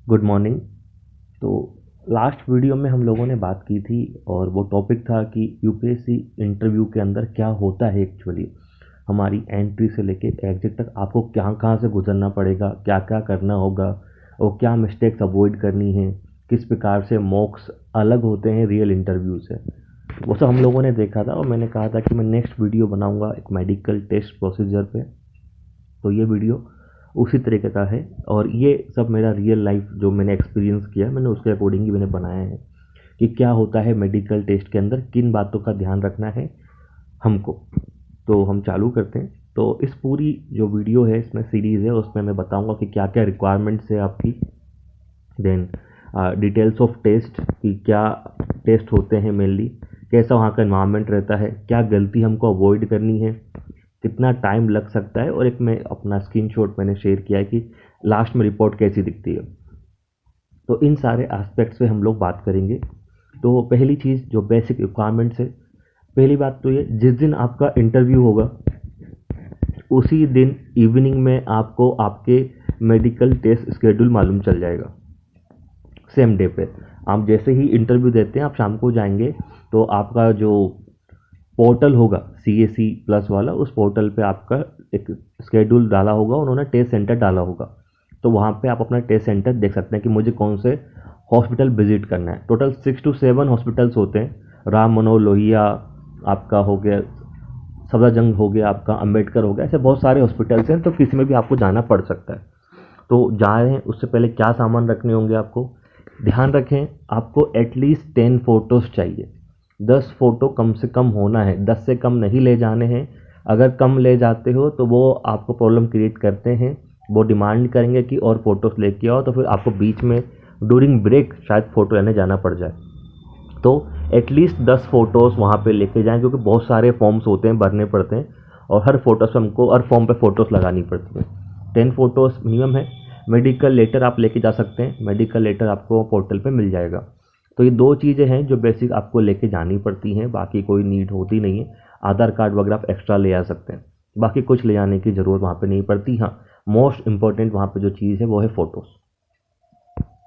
Good morning. तो last video में हम लोगों ने बात की थी और वो टॉपिक था कि यूपीएससी इंटरव्यू के अंदर क्या होता है एक्चुअली। हमारी एंट्री से लेके एग्जिट तक आपको कहाँ कहाँ से गुजरना पड़ेगा, क्या क्या करना होगा और क्या मिस्टेक्स अवॉइड करनी है, किस प्रकार से मॉक्स अलग होते हैं रियल इंटरव्यू से। वो सब हम लोगों ने देखा था और मैंने कहा था कि मैं नेक्स्ट वीडियो बनाऊंगा एक मेडिकल टेस्ट प्रोसीजर पे। तो ये वीडियो उसी तरीके का है और ये सब मेरा रियल लाइफ जो मैंने एक्सपीरियंस किया मैंने उसके अकॉर्डिंग ही मैंने बनाया है कि क्या होता है मेडिकल टेस्ट के अंदर, किन बातों का ध्यान रखना है हमको। तो हम चालू करते हैं। तो इस पूरी जो वीडियो है इसमें सीरीज़ है उसमें मैं बताऊंगा कि क्या क्या रिक्वायरमेंट्स है आपकी, देन डिटेल्स ऑफ टेस्ट कि क्या टेस्ट होते हैं मेनली, कैसा वहाँ का इन्वायरमेंट रहता है, क्या गलती हमको अवॉइड करनी है, कितना टाइम लग सकता है, और एक मैं अपना स्क्रीनशॉट मैंने शेयर किया है कि लास्ट में रिपोर्ट कैसी दिखती है। तो इन सारे एस्पेक्ट्स पे हम लोग बात करेंगे। तो पहली चीज़ जो बेसिक रिक्वायरमेंट्स है, पहली बात तो ये, जिस दिन आपका इंटरव्यू होगा उसी दिन इवनिंग में आपको आपके मेडिकल टेस्ट स्केड्यूल मालूम चल जाएगा। सेम डे पे आप जैसे ही इंटरव्यू देते हैं आप शाम को जाएंगे तो आपका जो पोर्टल होगा CAC प्लस वाला, उस पोर्टल पे आपका एक स्केड्यूल डाला होगा, उन्होंने टेस्ट सेंटर डाला होगा। तो वहाँ पे आप अपना टेस्ट सेंटर देख सकते हैं कि मुझे कौन से हॉस्पिटल विजिट करना है। टोटल 6 to 7 हॉस्पिटल्स होते हैं। राम मनोहर लोहिया आपका हो गया, सफदरजंग हो गया, आपका अंबेडकर हो गया, ऐसे बहुत सारे हॉस्पिटल्स हैं। तो किसी में भी आपको जाना पड़ सकता है। तो जा रहे हैं उससे पहले क्या सामान रखने होंगे आपको, ध्यान रखें आपको एटलीस्ट 10 फोटोज़ चाहिए। 10 फ़ोटो कम से कम होना है, 10 से कम नहीं ले जाने हैं। अगर कम ले जाते हो तो वो आपको प्रॉब्लम क्रिएट करते हैं, वो डिमांड करेंगे कि और फोटोज़ लेके आओ, तो फिर आपको बीच में ड्यूरिंग ब्रेक शायद फ़ोटो लेने जाना पड़ जाए। तो एटलीस्ट 10 फ़ोटोज़ वहाँ पे लेके जाएं, क्योंकि बहुत सारे फॉर्म्स होते हैं, भरने पड़ते हैं और हर फोटो से हमको हर फॉर्म पे फ़ोटोज़ लगानी पड़ती हैं। 10 फ़ोटोज़ मिनिमम है। मेडिकल लेटर आप लेके जा सकते हैं, मेडिकल लेटर आपको पोर्टल पे मिल जाएगा। तो ये दो चीज़ें हैं जो बेसिक आपको लेके जानी पड़ती हैं, बाकी कोई नीड होती नहीं है। आधार कार्ड वगैरह आप एक्स्ट्रा ले आ सकते हैं, बाकी कुछ ले जाने की ज़रूरत वहाँ पे नहीं पड़ती। हाँ, मोस्ट इम्पॉर्टेंट वहाँ पे जो चीज़ है वो है फ़ोटोज़।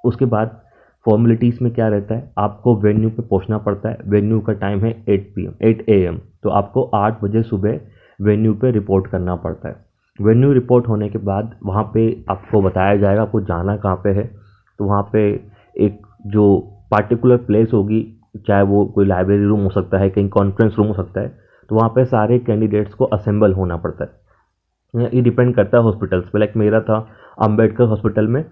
उसके बाद फॉर्मेलिटीज़ में क्या रहता है, आपको वेन्यू पे पहुंचना पड़ता है। वेन्यू का टाइम है 8 AM, तो आपको 8 बजे सुबह वेन्यू पे रिपोर्ट करना पड़ता है। वेन्यू रिपोर्ट होने के बाद वहाँ पे आपको बताया जाएगा आपको जाना कहाँ पे है। तो वहाँ पे एक जो पार्टिकुलर प्लेस होगी, चाहे वो कोई लाइब्रेरी रूम हो सकता है, कहीं कॉन्फ्रेंस रूम हो सकता है, तो वहाँ पे सारे कैंडिडेट्स को असेंबल होना पड़ता है। ये डिपेंड करता है हॉस्पिटल्स पे। लाइक मेरा था अंबेडकर हॉस्पिटल में,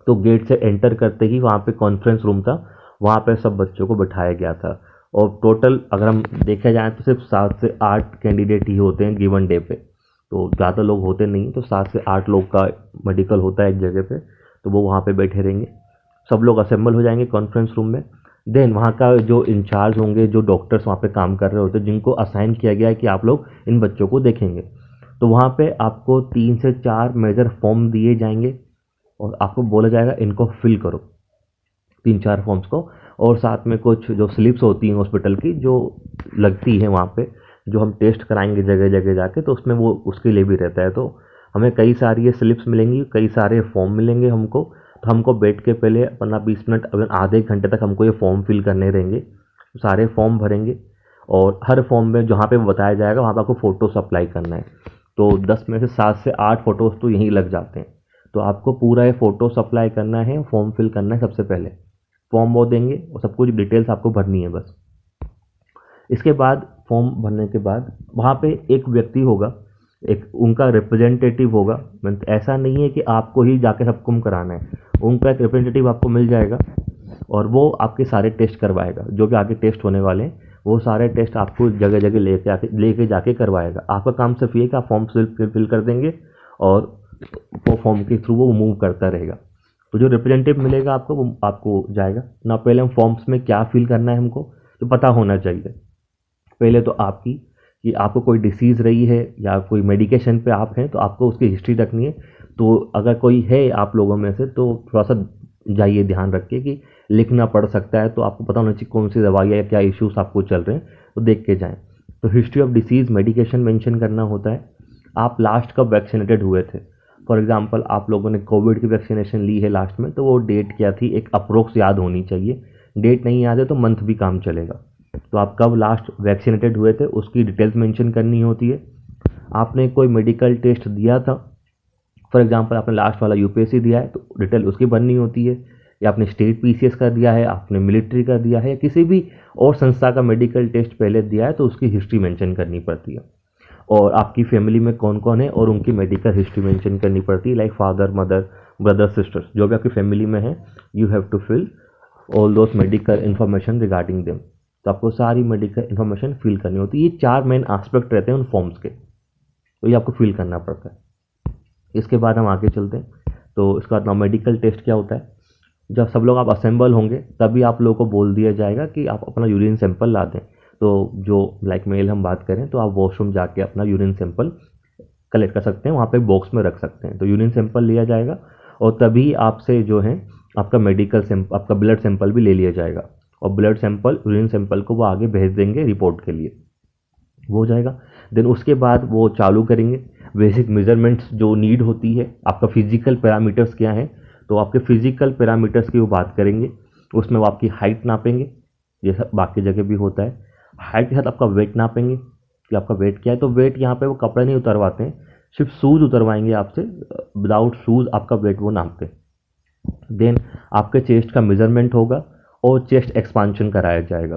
तो गेट से एंटर करते ही वहाँ पे कॉन्फ्रेंस रूम था, वहाँ पे सब बच्चों को बिठाया गया था। और टोटल अगर हम देखा जाए तो सिर्फ 7 से 8 कैंडिडेट ही होते हैं गिवन डे पे, तो ज़्यादा लोग होते नहीं। तो 7 से 8 लोग का मेडिकल होता है एक जगह पे, तो वो वहाँ पे बैठे रहेंगे। सब लोग असेंबल हो जाएंगे कॉन्फ्रेंस रूम में। देन वहाँ का जो इंचार्ज होंगे, जो डॉक्टर्स वहाँ पे काम कर रहे होते हैं, जिनको असाइन किया गया है कि आप लोग इन बच्चों को देखेंगे, तो वहाँ पे आपको 3 से 4 मेजर फॉर्म दिए जाएंगे और आपको बोला जाएगा इनको फिल करो, 3-4 फॉर्म्स को। और साथ में कुछ जो स्लिप्स होती हैं हॉस्पिटल की जो लगती है वहाँ पे, जो हम टेस्ट कराएंगे जगह जगह जाके, तो उसमें वो उसके लिए भी रहता है। तो हमें कई सारी ये स्लिप्स मिलेंगी, कई सारे फॉर्म मिलेंगे हमको। तो हमको बैठ के पहले 15-20 मिनट, अगर आधे घंटे तक हमको ये फॉर्म फिल करने रहेंगे। सारे फॉर्म भरेंगे और हर फॉर्म में जहाँ पे बताया जाएगा वहाँ पर आपको फ़ोटोज़ अप्लाई करना है। तो 10 में से 7 से 8 फ़ोटोज़ तो यहीं लग जाते हैं। तो आपको पूरा ये फ़ोटो अप्लाई करना है, फॉर्म फिल करना है। सबसे पहले फॉर्म वो देंगे और सब कुछ डिटेल्स आपको भरनी है बस। इसके बाद फॉर्म भरने के बाद वहाँ पे एक व्यक्ति होगा, एक उनका रिप्रेजेंटेटिव होगा। ऐसा नहीं है कि आपको ही जाके सब कुम कराना है, उनका एक रिप्रेजेंटेटिव आपको मिल जाएगा और वो आपके सारे टेस्ट करवाएगा। जो भी आगे टेस्ट होने वाले हैं वो सारे टेस्ट आपको जगह जगह लेके जाके करवाएगा। आपका काम सिर्फ ये कि आप फॉर्म फिल कर देंगे और वो फॉर्म के थ्रू वो मूव करता रहेगा। तो जो रिप्रेजेंटेटिव मिलेगा आपको, वो आपको जाएगा ना। पहले हम फॉर्म्स में क्या फिल करना है हमको तो पता होना चाहिए। पहले तो आपकी कि आपको कोई डिसीज़ रही है या कोई मेडिकेशन पे आप हैं तो आपको उसकी हिस्ट्री रखनी है। तो अगर कोई है आप लोगों में से तो थोड़ा सा जाइए, ध्यान रखिए कि लिखना पड़ सकता है, तो आपको पता होना चाहिए कौन सी दवाई या क्या इश्यूज आपको चल रहे हैं, तो देख के जाएं। तो history of disease, medication mention करना होता है। आप लास्ट कब वैक्सीनेटेड हुए थे, फॉर एग्जांपल आप लोगों ने कोविड की वैक्सीनेशन ली है लास्ट में, तो वो डेट क्या थी एक अप्रोक्स याद होनी चाहिए। डेट नहीं याद है तो मंथ भी काम चलेगा। तो आप कब लास्ट वैक्सीनेटेड हुए थे उसकी डिटेल्स मेंशन करनी होती है। आपने कोई मेडिकल टेस्ट दिया था, फॉर एग्जांपल आपने लास्ट वाला यूपीएससी दिया है तो डिटेल उसकी बननी होती है, या आपने स्टेट पीसीएस का दिया है, आपने मिलिट्री का दिया है, या किसी भी और संस्था का मेडिकल टेस्ट पहले दिया है तो उसकी हिस्ट्री मेंशन करनी पड़ती है। और आपकी फैमिली में कौन कौन है और उनकी मेडिकल हिस्ट्री मेंशन करनी पड़ती है, like father, mother, brother, sisters, जो भी आपकी फैमिली में है, you have to fill all those medical information regarding them. तो आपको सारी मेडिकल इन्फॉर्मेशन फिल करनी होती है। ये 4 मेन एस्पेक्ट रहते हैं उन फॉर्म्स के, तो ये आपको फिल करना पड़ता है। इसके बाद हम आगे चलते हैं। तो इसके बाद मेडिकल टेस्ट क्या होता है, जब सब लोग आप असेंबल होंगे तभी आप लोगों को बोल दिया जाएगा कि आप अपना यूरिन सैंपल ला दें। तो जो लाइक मेल हम बात करें तो आप वॉशरूम जाके अपना यूरिन सैंपल कलेक्ट कर सकते हैं, वहाँ पे बॉक्स में रख सकते हैं। तो यूरिन सैंपल लिया जाएगा और तभी आपसे जो है आपका मेडिकल सैंपल, आपका ब्लड सैंपल भी ले लिया जाएगा, और ब्लड सैंपल, यूरिन सैंपल को वो आगे भेज देंगे रिपोर्ट के लिए, वो हो जाएगा। देन उसके बाद वो चालू करेंगे बेसिक मेजरमेंट्स जो नीड होती है, आपका फिजिकल पैरामीटर्स क्या है, तो आपके फिजिकल पैरामीटर्स की वो बात करेंगे। उसमें वो आपकी हाइट नापेंगे जैसा बाकी जगह भी होता है, हाइट के साथ आपका वेट नापेंगे कि आपका वेट क्या है। तो वेट यहाँ पे वो कपड़े नहीं उतरवाते हैं, सिर्फ शूज़ उतरवाएंगे आपसे, विदाउट शूज़ आपका वेट वो नापते हैं। देन आपके चेस्ट का मेजरमेंट होगा और चेस्ट एक्सपांशन कराया जाएगा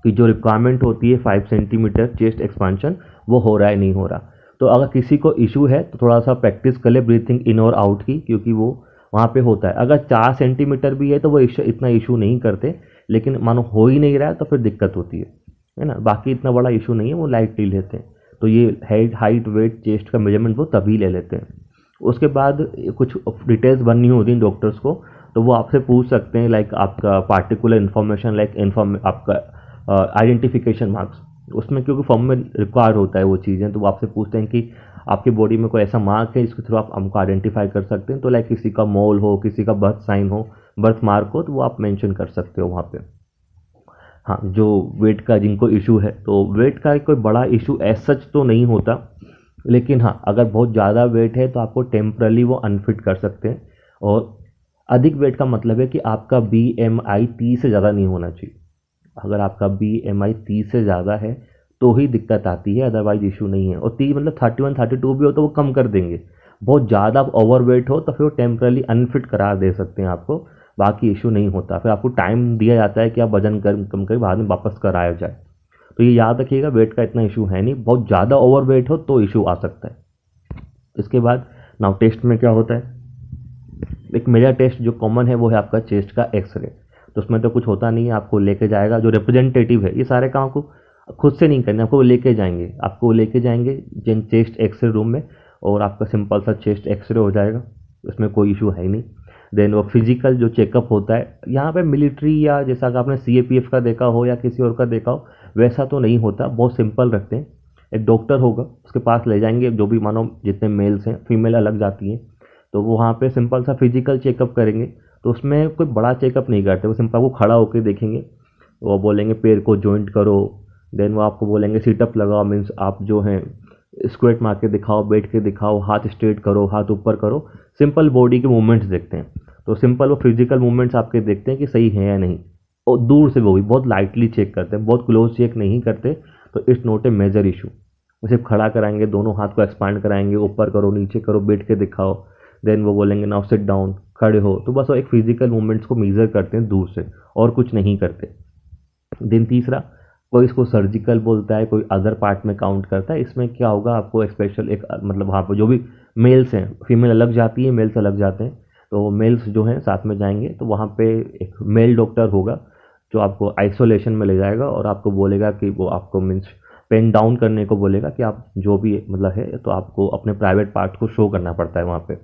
कि जो रिक्वायरमेंट होती है 5 सेंटीमीटर चेस्ट एक्सपांशन, वो हो रहा है नहीं हो रहा। तो अगर किसी को इशू है तो थोड़ा सा प्रैक्टिस कर ले ब्रीथिंग इन और आउट की, क्योंकि वो वहाँ पे होता है। अगर 4 सेंटीमीटर भी है तो वो इतना इशू नहीं करते, लेकिन मानो हो ही नहीं रहा है तो फिर दिक्कत होती है ना। बाकी इतना बड़ा इशू नहीं है, वो लाइटली लेते हैं। तो ये हाइट, वेट, चेस्ट का मेजरमेंट वो तभी ले लेते हैं। उसके बाद कुछ डिटेल्स बननी होती हैं डॉक्टर्स को, तो वो आपसे पूछ सकते हैं लाइक आपका पार्टिकुलर इन्फॉर्मेशन, लाइक आपका आइडेंटिफिकेशन मार्क्स, उसमें क्योंकि फॉर्म में रिक्वायर होता है वो चीज़ें, तो वो आपसे पूछते हैं कि आपकी बॉडी में कोई ऐसा मार्क है जिसके थ्रू आप हमको आइडेंटिफाई कर सकते हैं। तो लाइक किसी का मोल हो, किसी का बर्थ साइन हो, बर्थ मार्क हो, तो वो आप मेंशन कर सकते हो वहाँ पे। हाँ, जो वेट का जिनको इशू है, तो वेट का कोई बड़ा इशू एज सच तो नहीं होता, लेकिन हाँ अगर बहुत ज़्यादा वेट है तो आपको टेम्परली वो अनफिट कर सकते हैं। और अधिक वेट का मतलब है कि आपका BMI 30 से ज़्यादा नहीं होना चाहिए। अगर आपका BMI 30 से ज़्यादा है तो ही दिक्कत आती है, अदरवाइज इशू नहीं है। और 30 मतलब 31, 32 भी हो तो वो कम कर देंगे। बहुत ज़्यादा ओवर वेट हो तो फिर वो टेम्परली अनफिट करार दे सकते हैं आपको, बाकी इशू नहीं होता। फिर आपको टाइम दिया जाता है कि आप वजन कम कर बाद में वापस कराया जाए। तो ये याद रखिएगा, वेट का इतना इशू है नहीं, बहुत ज़्यादा ओवर वेट हो तो इशू आ सकता है। इसके बाद नाउ टेस्ट में क्या होता है, एक मेजर टेस्ट जो कॉमन है वो है आपका चेस्ट का एक्सरे। तो उसमें तो कुछ होता नहीं है, आपको लेके जाएगा जो रिप्रेजेंटेटिव है, ये सारे काम को खुद से नहीं करने, आपको लेके जाएंगे जिन चेस्ट एक्सरे रूम में, और आपका सिंपल सा चेस्ट एक्सरे हो जाएगा, उसमें कोई इशू है ही नहीं। देन वो फिजिकल जो चेकअप होता है, यहाँ पे मिलिट्री या जैसा कि आपने CAPF का देखा हो या किसी और का देखा हो वैसा तो नहीं होता, बहुत सिंपल रखते हैं। एक डॉक्टर होगा, उसके पास ले जाएंगे, जो भी मानो जितने मेल्स हैं, फीमेल अलग जाती हैं, तो वो वहाँ पे सिंपल सा फिजिकल चेकअप करेंगे। तो उसमें कोई बड़ा चेकअप नहीं करते, वो सिंपल आपको खड़ा होकर देखेंगे, वो बोलेंगे पैर को जॉइंट करो, देन वो आपको बोलेंगे सीटअप लगाओ, मीन्स आप जो हैं स्क्वेट मार के दिखाओ, बैठ के दिखाओ, हाथ स्ट्रेट करो, हाथ ऊपर करो, सिंपल बॉडी के मूवमेंट्स देखते हैं। तो सिंपल वो फिजिकल मूवमेंट्स आपके देखते हैं कि सही है या नहीं, और दूर से वो भी बहुत लाइटली चेक करते हैं, बहुत क्लोज चेक नहीं करते। तो it's not a major issue. वो सिर्फ खड़ा कराएंगे, दोनों हाथ को एक्सपांड कराएंगे, ऊपर करो, नीचे करो, बैठ के दिखाओ, देन वो बोलेंगे नाउ सिट डाउन, खड़े हो। तो बस वो एक फिजिकल मूवमेंट्स को मेजर करते हैं दूर से, और कुछ नहीं करते। दिन तीसरा, कोई इसको सर्जिकल बोलता है, कोई अदर पार्ट में काउंट करता है। इसमें क्या होगा, आपको एक स्पेशल एक मतलब वहाँ पर जो भी मेल्स हैं, फीमेल अलग जाती है, मेल्स अलग जाते हैं, तो मेल्स जो हैं साथ में जाएंगे, तो वहाँ पे एक मेल डॉक्टर होगा जो आपको आइसोलेशन में ले जाएगा और आपको बोलेगा कि वो आपको मीन्स पेन डाउन करने को बोलेगा कि आप जो भी मतलब है, तो आपको अपने प्राइवेट पार्ट को शो करना पड़ता है वहाँ पे।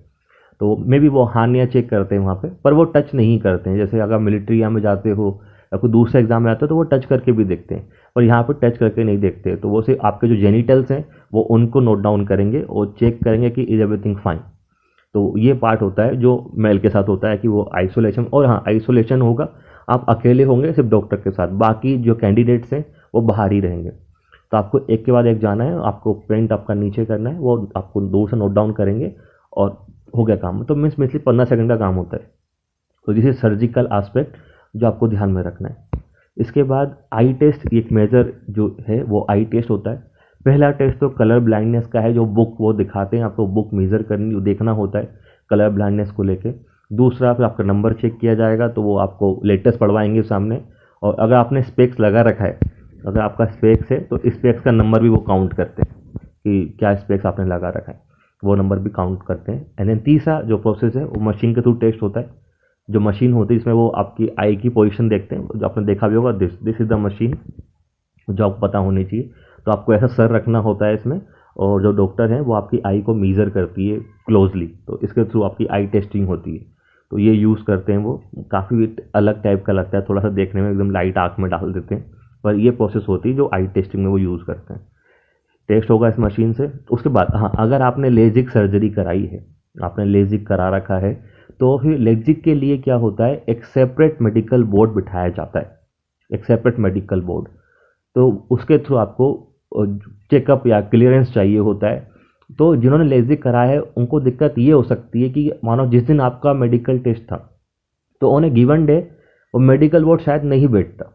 तो मे बी वो हानिया चेक करते हैं वहाँ पे, पर वो टच नहीं करते हैं। जैसे अगर मिलिट्री में जाते हो या कोई दूसरे एग्जाम में आते हो तो वो टच करके भी देखते हैं, पर यहाँ पे टच करके नहीं देखते। तो वो सिर्फ आपके जो जेनिटल्स हैं वो उनको नोट डाउन करेंगे और चेक करेंगे कि इज एवरीथिंग फाइन। तो ये पार्ट होता है जो मेल के साथ होता है कि वो आइसोलेशन, और हाँ आइसोलेशन होगा, आप अकेले होंगे सिर्फ डॉक्टर के साथ, बाकी जो कैंडिडेट्स हैं वो बाहर ही रहेंगे। तो आपको एक के बाद एक जाना है, आपको प्रिंट आपका नीचे करना है, वो आपको दूर से नोट डाउन करेंगे और हो गया काम। तो मीन्स मेनली 15 सेकंड का काम होता है। तो दिस इज सर्जिकल आस्पेक्ट जो आपको ध्यान में रखना है। इसके बाद आई टेस्ट, एक मेजर जो है वो आई टेस्ट होता है। पहला टेस्ट तो कलर ब्लाइंडनेस का है, जो बुक वो दिखाते हैं आपको, बुक मेजर करनी देखना होता है कलर ब्लाइंडनेस को लेके। दूसरा फिर आपका नंबर चेक किया जाएगा, तो वो आपको लेटेस्ट पढ़वाएंगे सामने। और अगर आपने स्पेक्स लगा रखा है, अगर आपका स्पेक्स है तो स्पेक्स का नंबर भी वो काउंट करते हैं कि क्या स्पेक्स आपने लगा रखा है, वो नंबर भी काउंट करते हैं। एंड देन तीसरा जो प्रोसेस है वो मशीन के थ्रू टेस्ट होता है। जो मशीन होती है इसमें वो आपकी आई की पोजीशन देखते हैं, जो आपने देखा भी होगा, दिस इज द मशीन, जो आपको पता होनी चाहिए। तो आपको ऐसा सर रखना होता है इसमें, और जो डॉक्टर है वो आपकी आई को मीज़र करती है क्लोजली, तो इसके थ्रू आपकी आई टेस्टिंग होती है। तो ये यूज़ करते हैं वो, काफ़ी अलग टाइप का लगता है, थोड़ा सा देखने में एकदम लाइट आँख में डाल देते हैं, पर ये प्रोसेस होती है जो आई टेस्टिंग में वो यूज़ करते हैं। टेस्ट होगा इस मशीन से। उसके बाद हाँ, अगर आपने लेजिक सर्जरी कराई है, आपने लेजिक करा रखा है, तो फिर लेजिक के लिए क्या होता है, एक सेपरेट मेडिकल बोर्ड बिठाया जाता है, एक सेपरेट मेडिकल बोर्ड। तो उसके थ्रू आपको चेकअप या क्लियरेंस चाहिए होता है। तो जिन्होंने लेजिक करा है उनको दिक्कत ये हो सकती है कि मानो जिस दिन आपका मेडिकल टेस्ट था, तो ऑन ए गिवन डे वो मेडिकल बोर्ड शायद नहीं बैठता,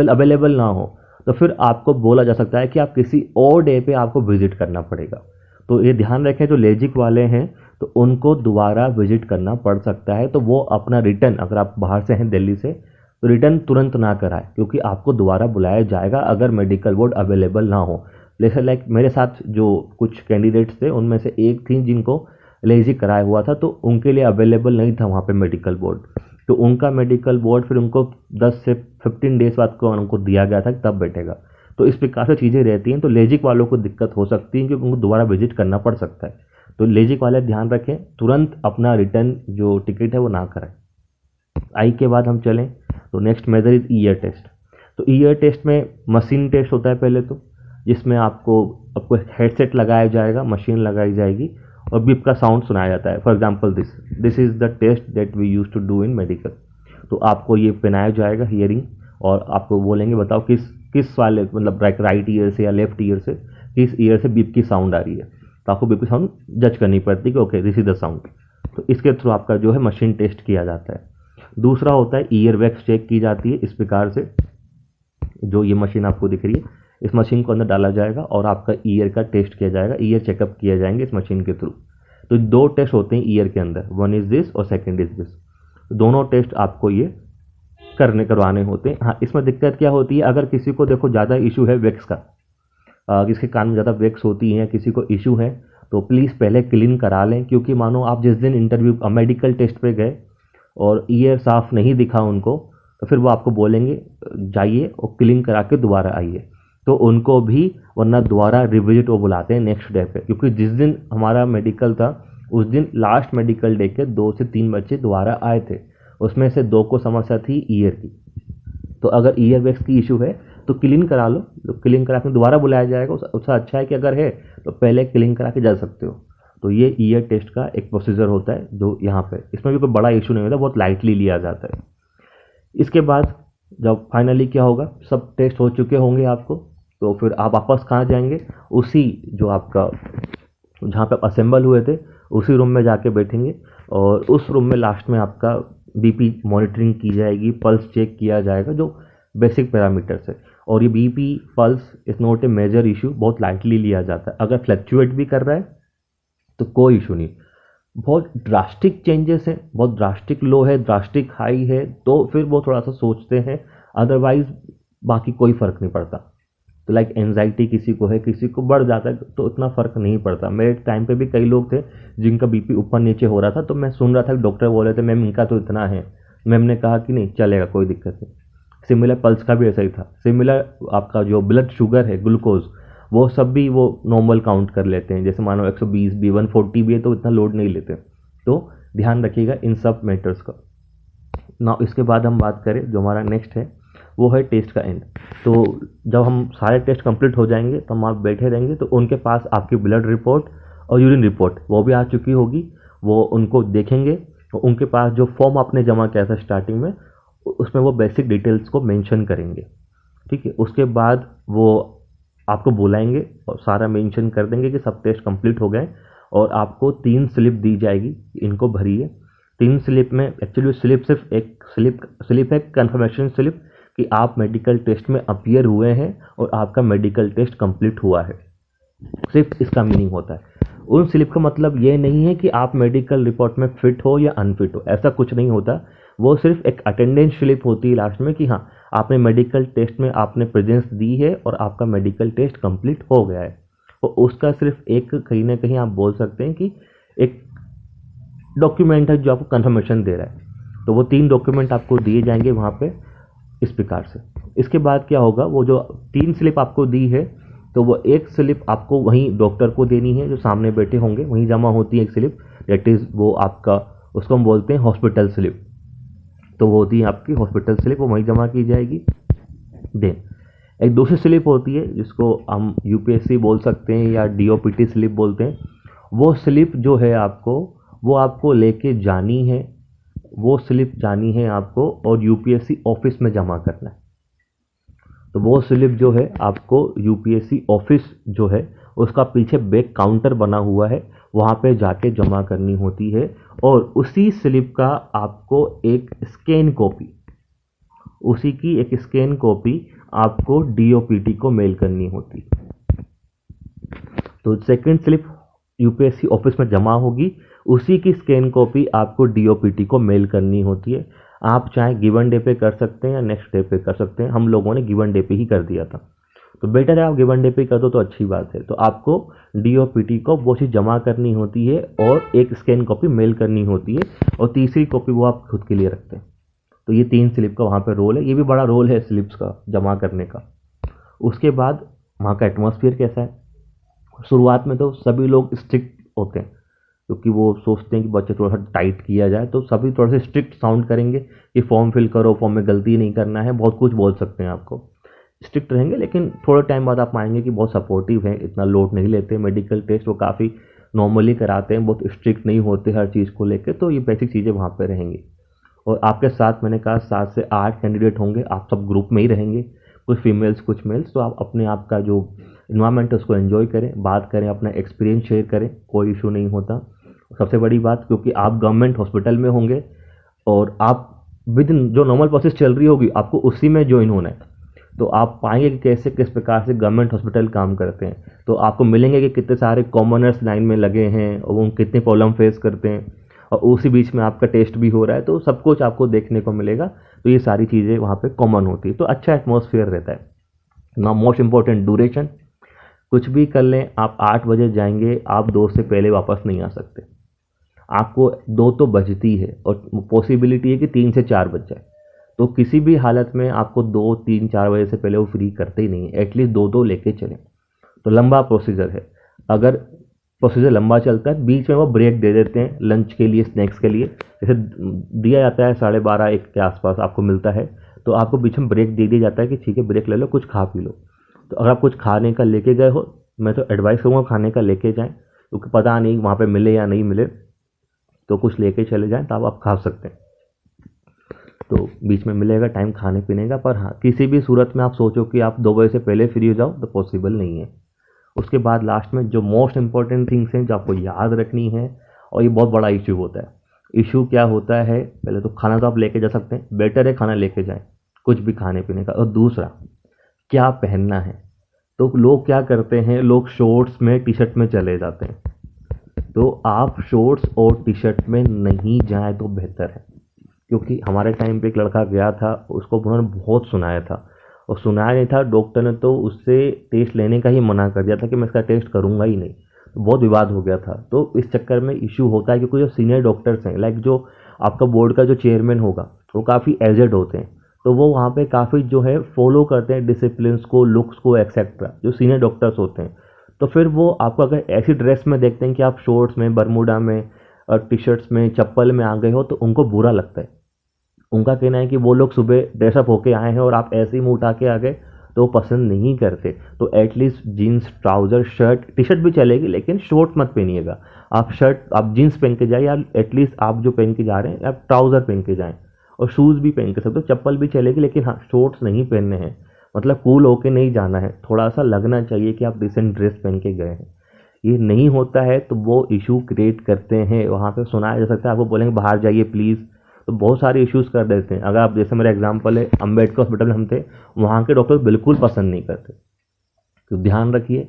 अवेलेबल ना हो, तो फिर आपको बोला जा सकता है कि आप किसी और डे पे आपको विजिट करना पड़ेगा। तो ये ध्यान रखें, जो लेजिक वाले हैं तो उनको दोबारा विजिट करना पड़ सकता है। तो वो अपना रिटर्न, अगर आप बाहर से हैं दिल्ली से, तो रिटर्न तुरंत ना कराएं, क्योंकि आपको दोबारा बुलाया जाएगा अगर मेडिकल बोर्ड अवेलेबल ना हो। जैसे लाइक मेरे साथ जो कुछ कैंडिडेट्स थे उनमें से एक थी जिनको लेजिक कराया हुआ था, तो उनके लिए अवेलेबल नहीं था वहाँ पे मेडिकल बोर्ड। तो उनका मेडिकल बोर्ड फिर उनको 10 से 15 डेज बाद को उनको दिया गया था, तब बैठेगा। तो इस प्रकार से चीज़ें रहती हैं। तो लेजिक वालों को दिक्कत हो सकती है क्योंकि उनको दोबारा विजिट करना पड़ सकता है। तो लेजिक वाले ध्यान रखें, तुरंत अपना रिटर्न जो टिकट है वो ना कराएं। आई के बाद हम चलें तो next major is ear test. तो ईयर टेस्ट में मशीन टेस्ट होता है पहले तो, जिसमें आपको हेडसेट लगाया जाएगा, मशीन लगाई जाएगी और बीप का साउंड सुनाया जाता है। For example this is the test that we use to do in medical. तो आपको ये पहनाया जाएगा हियरिंग, और आपको बोलेंगे बताओ किस वाले, मतलब राइट ईयर से या लेफ्ट ईयर से, किस ईयर से बीप की साउंड आ रही है। तो आपको बीप की साउंड जज करनी पड़ती है कि okay this is the sound. तो इसके थ्रू आपका जो है मशीन टेस्ट किया जाता है। दूसरा होता है ईयर वैक्स चेक की जाती है। इस प्रकार से जो ये मशीन आपको दिख रही है, इस मशीन को अंदर डाला जाएगा और आपका ईयर का टेस्ट किया जाएगा, ईयर चेकअप किए जाएंगे इस मशीन के थ्रू। तो 2 टेस्ट होते हैं ईयर के अंदर, वन इज दिस और सेकंड इज दिस। दोनों टेस्ट आपको ये करवाने होते हैं। हाँ, इसमें दिक्कत क्या होती है, अगर किसी को देखो ज़्यादा इशू है वैक्स का, किसके कान में ज़्यादा वैक्स होती है, किसी को इशू है, तो प्लीज़ पहले क्लीन करा लें। क्योंकि मानो आप जिस दिन इंटरव्यू मेडिकल टेस्ट पे गए और ईयर साफ नहीं दिखा उनको, तो फिर वो आपको बोलेंगे जाइए और क्लीन करा के दोबारा आइए। तो उनको भी वरना दोबारा रिविजिट वो बुलाते हैं नेक्स्ट डे पे। क्योंकि जिस दिन हमारा मेडिकल था उस दिन लास्ट मेडिकल डे के 2 से 3 बच्चे दोबारा आए थे, उसमें से 2 को समस्या थी ईयर की। तो अगर ईयर वैक्स की इशू है तो क्लीन करा लो, तो क्लीन करा के दोबारा बुलाया जाएगा। उससे अच्छा है कि अगर है तो पहले क्लीन करा के जा सकते हो। तो ये ईयर टेस्ट का एक प्रोसीजर होता है जो यहाँ पे, इसमें भी कोई बड़ा इशू नहीं होता, बहुत लाइटली लिया जाता है। इसके बाद जब फाइनली क्या होगा, सब टेस्ट हो चुके होंगे आपको, तो फिर आप वापस कहाँ जाएंगे, उसी जो आपका जहाँ पे आप असेंबल हुए थे उसी रूम में जाके बैठेंगे। और उस रूम में लास्ट में आपका बीपी मॉनिटरिंग की जाएगी, पल्स चेक किया जाएगा, जो बेसिक पैरामीटर्स है। और ये BP pulse is not a major issue, बहुत लाइटली लिया जाता है। अगर फ्लैक्चुएट भी कर रहा है तो कोई इशू नहीं। बहुत ड्रास्टिक चेंजेस हैं, बहुत ड्रास्टिक लो है, ड्रास्टिक हाई है, तो फिर वो थोड़ा सा सोचते हैं, अदरवाइज बाकी कोई फ़र्क नहीं पड़ता। तो लाइक एंजाइटी किसी को है, किसी को बढ़ जाता है, तो इतना फ़र्क नहीं पड़ता। मेरे टाइम पे भी कई लोग थे जिनका बीपी ऊपर नीचे हो रहा था, तो मैं सुन रहा था कि डॉक्टर बोल रहे थे मैम इनका तो इतना है, मैम ने कहा कि नहीं चलेगा, कोई दिक्कत नहीं। सिमिलर पल्स का भी ऐसा ही था। सिमिलर आपका जो ब्लड शुगर है, ग्लूकोज, वो सब भी वो नॉर्मल काउंट कर लेते हैं। जैसे मानो 120 भी 140 भी है तो इतना लोड नहीं लेते। तो ध्यान रखिएगा इन सब मैटर्स का ना। इसके बाद हम बात करें जो हमारा नेक्स्ट है वो है टेस्ट का एंड। तो जब हम सारे टेस्ट कंप्लीट हो जाएंगे तो हम आप बैठे रहेंगे, तो उनके पास आपकी ब्लड रिपोर्ट और यूरिन रिपोर्ट वो भी आ चुकी होगी, वो उनको देखेंगे। और उनके पास जो फॉर्म आपने जमा किया था स्टार्टिंग में, उसमें वो बेसिक डिटेल्स को मेंशन करेंगे, ठीक है। उसके बाद वो आपको बुलाएंगे और सारा मेंशन कर देंगे कि सब टेस्ट कंप्लीट हो गए। और आपको 3 स्लिप दी जाएगी, इनको भरिए। 3 स्लिप में एक्चुअली स्लिप सिर्फ एक स्लिप है कंफर्मेशन स्लिप कि आप मेडिकल टेस्ट में अपीयर हुए हैं और आपका मेडिकल टेस्ट कंप्लीट हुआ है, सिर्फ इसका मीनिंग होता है। उन स्लिप का मतलब ये नहीं है कि आप मेडिकल रिपोर्ट में फिट हो या अनफिट हो, ऐसा कुछ नहीं होता। वो सिर्फ एक अटेंडेंस स्लिप होती है लास्ट में कि हाँ आपने मेडिकल टेस्ट में आपने प्रेजेंस दी है और आपका मेडिकल टेस्ट कंप्लीट हो गया है। तो उसका सिर्फ एक कहीं ना कहीं आप बोल सकते हैं कि एक डॉक्यूमेंट है जो आपको कंफर्मेशन दे रहा है। तो वो 3 डॉक्यूमेंट आपको दिए जाएंगे वहाँ पे इस प्रकार से। इसके बाद क्या होगा, वो जो 3 स्लिप आपको दी है तो वो एक स्लिप आपको वहीं डॉक्टर को देनी है जो सामने बैठे होंगे, वहीं जमा होती है एक स्लिप, दैट इज़ वो आपका, उसको हम बोलते हैं हॉस्पिटल स्लिप। तो वो होती है आपकी हॉस्पिटल स्लिप, वो वहीं जमा की जाएगी। देन एक दूसरी स्लिप होती है जिसको हम यूपीएससी बोल सकते हैं या डीओपीटी स्लिप बोलते हैं। वो स्लिप जो है आपको, वो आपको लेके जानी है, वो स्लिप जानी है आपको और यूपीएससी ऑफिस में जमा करना है। तो वो स्लिप जो है आपको यूपीएससी ऑफिस जो है उसका पीछे बैक काउंटर बना हुआ है, वहाँ पे जाके जमा करनी होती है। और उसी स्लिप का आपको एक स्कैन कॉपी, उसी की एक स्कैन कॉपी आपको डीओपीटी को मेल करनी होती है। तो सेकंड स्लिप यूपीएससी ऑफिस में जमा होगी, उसी की स्कैन कॉपी आपको डीओपीटी को मेल करनी होती है। आप चाहे गिवन डे पे कर सकते हैं या नेक्स्ट डे पे कर सकते हैं, हम लोगों ने गिवन डे पे ही कर दिया था, तो बेटर है आप गिवन डे पे कर दो तो अच्छी बात है। तो आपको डीओपीटी को वो चीज़ जमा करनी होती है और एक स्कैन कॉपी मेल करनी होती है, और तीसरी कॉपी वो आप खुद के लिए रखते हैं। तो ये 3 स्लिप का वहाँ पर रोल है, ये भी बड़ा रोल है स्लिप्स का जमा करने का। उसके बाद वहाँ का एटमॉस्फेयर कैसा है, शुरुआत में तो सभी लोग स्ट्रिक्ट होते हैं क्योंकि वो सोचते हैं कि बच्चे थोड़ा सा टाइट किया जाए, तो सभी थोड़े से स्ट्रिक्ट साउंड करेंगे कि फॉर्म फिल करो, फॉर्म में गलती नहीं करना है, बहुत कुछ बोल सकते हैं आपको, स्ट्रिक्ट रहेंगे। लेकिन थोड़े टाइम बाद आप पाएंगे कि बहुत सपोर्टिव है, इतना लोड नहीं लेते, मेडिकल टेस्ट वो काफ़ी नॉर्मली कराते हैं, बहुत स्ट्रिक्ट नहीं होते हर चीज़ को लेकर। तो ये बेसिक चीज़ें वहाँ पर रहेंगी। और आपके साथ मैंने कहा 7 से 8 कैंडिडेट होंगे, आप सब ग्रुप में ही रहेंगे, कुछ फीमेल्स कुछ मेल्स। तो आप अपने आप का जो इन्वायरमेंट है उसको एंजॉय करें, बात करें, अपना एक्सपीरियंस शेयर करें, कोई इशू नहीं होता। सबसे बड़ी बात, क्योंकि आप गवर्नमेंट हॉस्पिटल में होंगे और आप विद इन जो नॉर्मल प्रोसेस चल रही होगी आपको उसी में ज्वाइन होना है, तो आप पाएंगे कि कैसे किस प्रकार से गवर्नमेंट हॉस्पिटल काम करते हैं। तो आपको मिलेंगे कि कितने सारे कॉमनर्स लाइन में लगे हैं और वो कितने प्रॉब्लम फेस करते हैं, और उसी बीच में आपका टेस्ट भी हो रहा है, तो सब कुछ आपको देखने को मिलेगा। तो ये सारी चीज़ें वहाँ पे कॉमन होती है, तो अच्छा एटमॉस्फेयर रहता है ना। मोस्ट इंपॉर्टेंट ड्यूरेशन, कुछ भी कर लें, आप 8 बजे जाएंगे, आप 2 से पहले वापस नहीं आ सकते। आपको 2 तो बजती है और पॉसिबिलिटी है कि 3 से 4 बज जाए, तो किसी भी हालत में आपको 2, 3, 4 बजे से पहले वो फ्री करते ही नहीं है, एटलीस्ट 2 लेके चलें। तो लंबा प्रोसीजर है, अगर प्रोसीजर लंबा चलता है बीच में वो ब्रेक दे देते हैं लंच के लिए, स्नैक्स के लिए, जैसे दिया जाता है 12:30-1 के आसपास आपको मिलता है, तो आपको बीच में ब्रेक दे दिया जाता है कि ठीक है ब्रेक ले लो, कुछ खा पी लो। तो अगर आप कुछ खाने का लेके गए हो, मैं तो एडवाइस करूँगा खाने का लेके जाएं, क्योंकि पता नहीं वहाँ पे मिले या नहीं मिले, तो कुछ लेके चले जाएं तब आप खा सकते हैं। तो बीच में मिलेगा टाइम खाने पीने का, पर हाँ किसी भी सूरत में आप सोचो कि आप 2 बजे से पहले फ्री हो जाओ तो पॉसिबल नहीं है। उसके बाद लास्ट में जो मोस्ट इंपॉर्टेंट थिंग्स हैं जो आपको याद रखनी है, और ये बहुत बड़ा इशू होता है। इशू क्या होता है, पहले तो खाना तो आप लेके जा सकते हैं, बेटर है खाना लेके जाएं, कुछ भी खाने पीने का। और दूसरा क्या पहनना है, तो लोग क्या करते हैं, लोग शॉर्ट्स में टी शर्ट में चले जाते हैं, तो आप शॉर्ट्स और टी शर्ट में नहीं जाएं तो बेहतर है। क्योंकि हमारे टाइम पे एक लड़का गया था, उसको उन्होंने बहुत सुनाया था, और सुनाया नहीं था, डॉक्टर ने तो उससे टेस्ट लेने का ही मना कर दिया था कि मैं इसका टेस्ट करूँगा ही नहीं, तो बहुत विवाद हो गया था। तो इस चक्कर में इशू होता है, क्योंकि जो सीनियर डॉक्टर्स हैं, लाइक जो आपका बोर्ड का जो चेयरमैन होगा वो काफ़ी एजेड होते हैं, तो वो वहाँ पे काफ़ी जो है फॉलो करते हैं डिसिप्लिन्स को, लुक्स को, एक्सेट्रा, जो सीनियर डॉक्टर्स होते हैं। तो फिर वो आपको अगर ऐसी ड्रेस में देखते हैं कि आप शॉर्ट्स में, बरमूडा में और टी शर्ट्स में, चप्पल में आ गए हो, तो उनको बुरा लगता है। उनका कहना है कि वो लोग सुबह ड्रेसअप होके आए हैं और आप ऐसे ही मुँह उठा के आ गए, तो पसंद नहीं करते। तो at least jeans, trouser, shirt, T shirt भी चलेगी लेकिन शॉर्ट मत पहनिएगा। आप शर्ट, आप जीन्स पहन के जाए, या एटलीस्ट आप जो पहन के जा रहे हैं आप ट्राउज़र पहन के जाएँ, और शूज़ भी पहन के सकते हो, चप्पल भी चलेगी, लेकिन हाँ शॉर्ट्स नहीं पहनने हैं। मतलब कूल होके नहीं जाना है, थोड़ा सा लगना चाहिए कि आप डिसेंट ड्रेस पहन के गए हैं। ये नहीं होता है तो वो इशू क्रिएट करते हैं, वहाँ पे सुनाया जा सकता है, आपको बोलेंगे बाहर जाइए प्लीज़, तो बहुत सारे इश्यूज़ कर देते हैं। अगर आप, जैसे मेरा एग्जांपल है, अम्बेडकर हॉस्पिटल में हम थे, वहाँ के डॉक्टर बिल्कुल पसंद नहीं करते। तो ध्यान रखिए,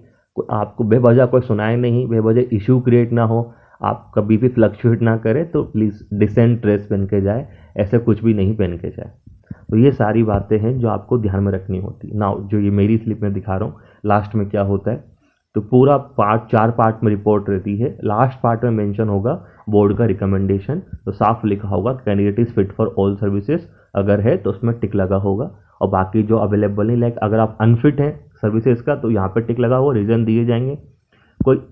आपको बेवजह कोई सुनाए नहीं, बेवजह इशू क्रिएट ना हो, आपका बीपी फ्लक्चुएट ना करे, तो प्लीज़ डिसेंट ड्रेस पहन के जाए, ऐसे कुछ भी नहीं पहन के जाए। तो ये सारी बातें हैं जो आपको ध्यान में रखनी होती ना। जो ये मेरी स्लिप में दिखा रहा हूँ, लास्ट में क्या होता है, तो पूरा पार्ट 4 पार्ट में रिपोर्ट रहती है। लास्ट पार्ट में मेंशन होगा बोर्ड का रिकमेंडेशन, तो साफ लिखा होगा candidate is fit for all services, अगर है तो उसमें टिक लगा होगा। और बाकी जो अवेलेबल नहीं, लाइक अगर आप अनफिट हैं सर्विसेज का, तो यहाँ पे टिक लगा होगा, रीज़न दिए जाएंगे। कोई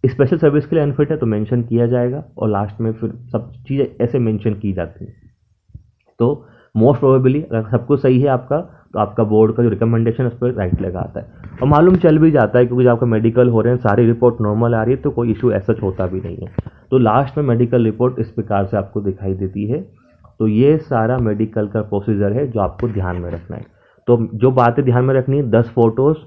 स्पेशल सर्विस के लिए अनफिट है तो मेंशन किया जाएगा, और लास्ट में फिर सब चीज़ें ऐसे मेंशन की जाती हैं। तो मोस्ट प्रोबेबली अगर सब कुछ सही है आपका, तो आपका बोर्ड का जो रिकमेंडेशन है उस पर राइट लगा आता है, और मालूम चल भी जाता है, क्योंकि जब आपका मेडिकल हो रहे हैं, सारी रिपोर्ट नॉर्मल आ रही है, तो कोई इशू ऐसा होता भी नहीं है। तो लास्ट में मेडिकल रिपोर्ट इस प्रकार से आपको दिखाई देती है। तो ये सारा मेडिकल का प्रोसीजर है जो आपको ध्यान में रखना है। तो जो बातें ध्यान में रखनी है, 10 फोटोज़,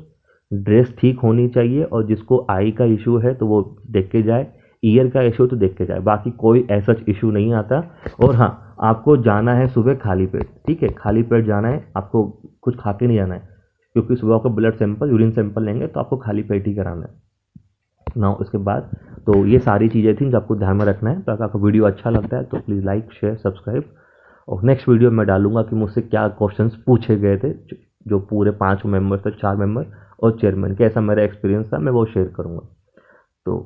ड्रेस ठीक होनी चाहिए, और जिसको आई का इशू है तो वो देख के जाए, ईयर का इशू तो देख के जाए, बाकी कोई ऐसा इशू नहीं आता। और हाँ, आपको जाना है सुबह खाली पेट, ठीक है, खाली पेट जाना है, आपको कुछ खा के नहीं जाना है, क्योंकि सुबह आपको ब्लड सैंपल, यूरिन सैंपल लेंगे, तो आपको खाली पेट ही कराना है ना। उसके बाद तो ये सारी चीज़ें थी जो आपको ध्यान में रखना है। तो अगर आपको वीडियो अच्छा लगता है तो प्लीज़ लाइक, शेयर, सब्सक्राइब। और नेक्स्ट वीडियो में डालूंगा कि मुझसे क्या क्वेश्चंस पूछे गए थे, जो पूरे 5 मेंबर थे, 4 मेंबर और चेयरमैन, कैसा मेरा एक्सपीरियंस था, मैं वो शेयर करूंगा। तो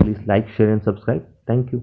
please like, share and subscribe. Thank you.